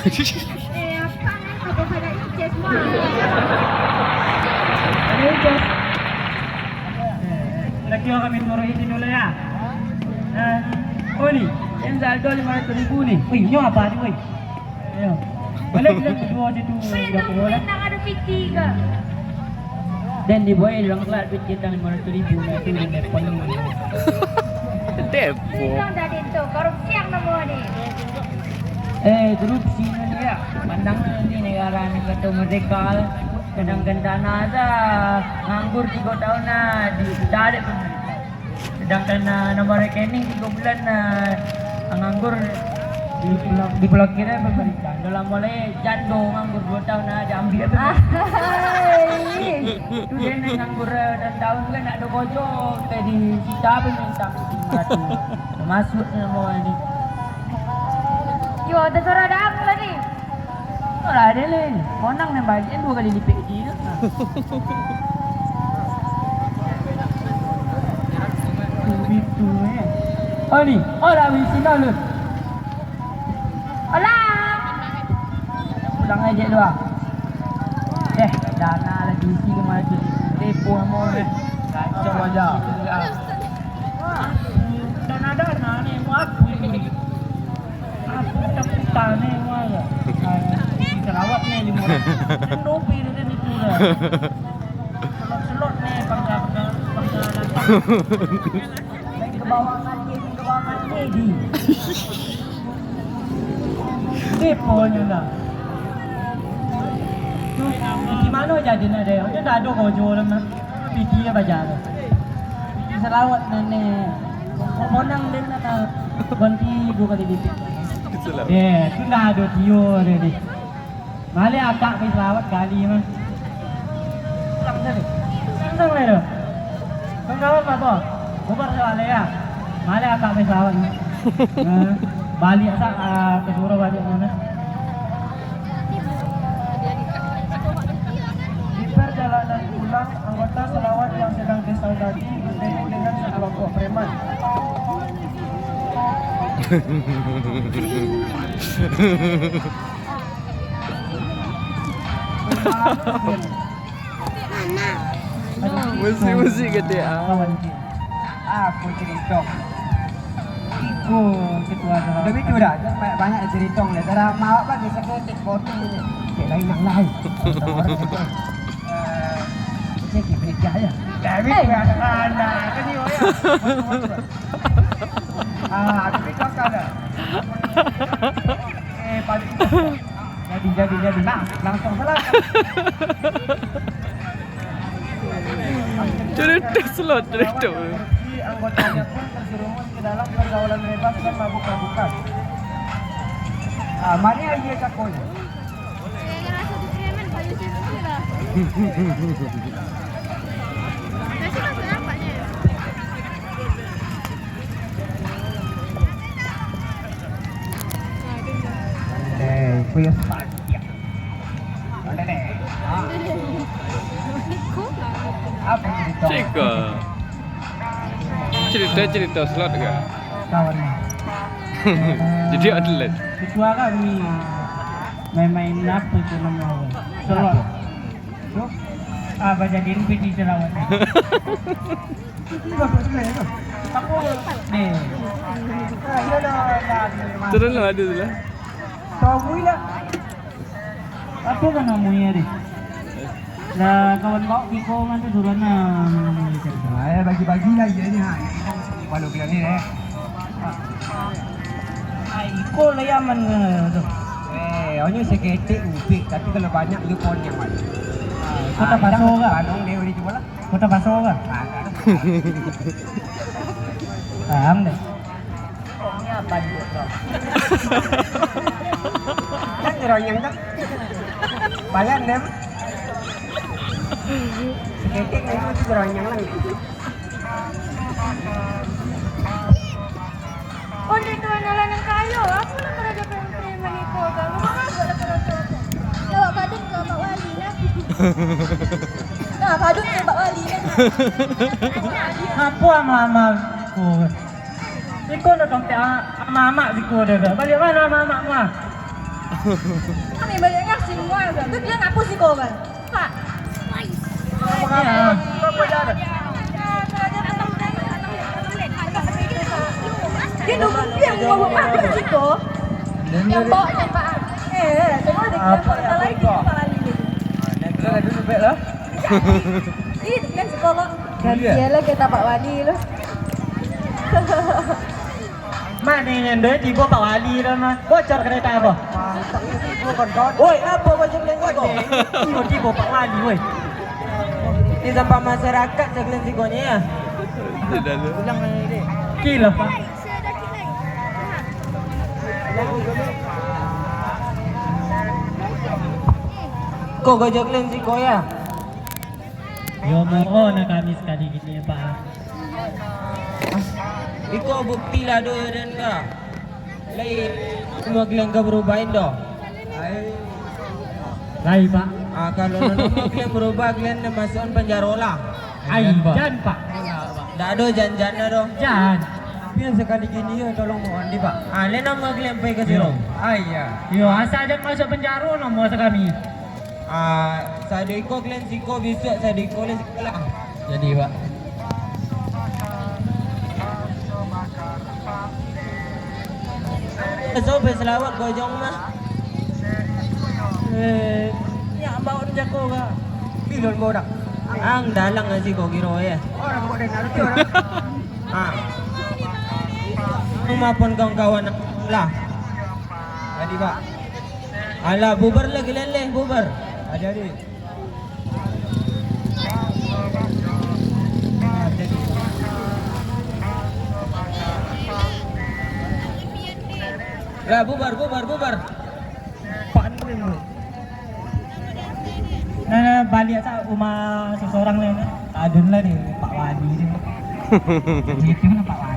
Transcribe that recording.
Apa nih? Aku pada ijes mah. Ada ijes. Lagi orang kami turun ini dulu ya. Oh ni, yang saldo 500,000 ni. Wih, nyo apa ni wih? Ayo. Balik kita dua di tu. Nak ada PT ke? Dan di bawah orang kelas duit kita 500,000 ni tu di depan ni. Depo. Bilang dah itu korupsi yang nama ni. Korupsi ni ya. Pandang ni negara ni kata merdeka. Kadang-kadang ada nganggur 3 tahun ditarik pemerintah. Sedangkan nombor rekening 3 bulan nganggur diblokir pemerintah. Dalam mulai jando nganggur 2 tahun diambil tu dia nganggur dan tahun kan nak ada kocok tadi kita pemerintah masuk nama ni. Yo, ada suara dah lah ni. Oh lah ada lah. Konang yang balik 2 kali lipat gaji tu. Itu Oh ni. Oh lah wisi dah lu. Alah. Pulang aja lu ah. Dana lagi isi ke mana tu. Tepo mau ni. Kacau aja. Dana ni mau aku ni. Aku tak ni mau ke. Sarawak ni 500. Dopi tu kan itu dah. Selot ni bangga. Baik ke bawah mati di. Deponya lah. Tu di mana jadi nak dia? Dia dah ada kojo dah mah. Pergi dia baca tu. Di Sarawak ni. Monang dia nak ganti 2 kali lipat. Tu dah ada Tio dia ni. Malay akak pergi Sarawak kali mah. Pulang tadi. Senang lah tu. Kau tahu apa? Bubar Malay ya. Malay akak pergi Sarawak ni. Balik asal ke Surau balik mana? Di perjalanan pulang, anggota Sarawak yang sedang bersaudari bertemu dengan sekelompok preman. Musik-musik kata Aku cerita. Iku ketua Sarawak. Demi tu dah, banyak cerita ni. Cara mawak bagi seketik botol ni. Cik lain nak lain. Cik beri jaya. Demi anak kan ni oya. Tapi kakak dah. Paling jadi. Nah, langsung salah. cerita slot cerita. Anggotanya pun terjerumus ke dalam pergaulan bebas dan mabuk-mabukan. Mari aja cakoi. Saya rasa tu preman baju sisi lah. Nasi tak nampaknya. Kuya saja. Ada deh. Apa cerita? Cerita slot ke? Kawan. Jadi atlet. Ketua kami main-main apa itu namanya? Selot. Apa jadi di Sarawak? Aku ni. Turun lah ada tu lah. Tahu lah. Apa kan namanya ni? Lah kawan kau Kiko kan tu suruh Saya bagi-bagi lah ia ni. Walau bilang ni Iko lah yang mana tu? Hanya seketik upik. Tapi kalau banyak dia pon yang mana. Kota Paso ke? Bandung dia boleh cuba lah. Kota Paso ke? Paham deh. Pokoknya apa dia tu? Kan orang tak. Bayan dem. Seketik ni mesti orang yang lang. Oh, dia tu nalan ng kayo. Ako na para ada preman ni ko. Kamu ako na para to. Lawa kadun ke Pak Wali lah. Nah, kadun ke Pak Wali lah. Apa mama ko? Iko na tong mama si ko dah. Balik mana mama mah? Kami banyaknya semua kan. Tuh dia ngapus sih kau kan. Pak. Ya. Dia nunggu dia mau apa sih kau? Yang bawa cempaan. Semua dia kepala lagi kepala ini. Dah dulu baik lah. Ih, kan sekolah. Gantilah kita Pak Wali loh. Mak ni yang dia tiba Pak Wali dah mah. Bocor kereta apa? Mantap itu kon. Woi, apa bocor kereta kau? Tiba Pak Wali, woi. Ini sampah masyarakat segala sikonya ya. Dah lu. Pulang ni dek. Gila Pak. Kau gojek lain siko ya. Yo mohon nak kami sekali gini ya Pak. Iko bukti lah do dan ka. Lain semua kalian ka berubahin do. Lai Pak. Kalau nama kalian berubah kalian masukkan penjara lah. Ai jan Pak. Dah ada jangan do. Jan. Biar sekali gini ya tolong mohon di pak. Lain nama kalian pergi ke siro. Iya. Yo asal jangan masuk penjara nomor kami. Saya iko kalian siko besok saya iko kalian sekolah. Jadi pak. So berselawat gojong mah. Ya bawa jago ka. Pilon mo dak. Ang dalang nga si Kogiro ya. Orang mo din naruti orang. Umapon kang kawan lah. Jadi pak. Alah bubar lagi leleh bubar. Jadi. Lah bubar. Pandai. Nah, balik sa rumah seseorang lain. Adun lah ni Pak Wadi ni. Itu mana Pak Wadi?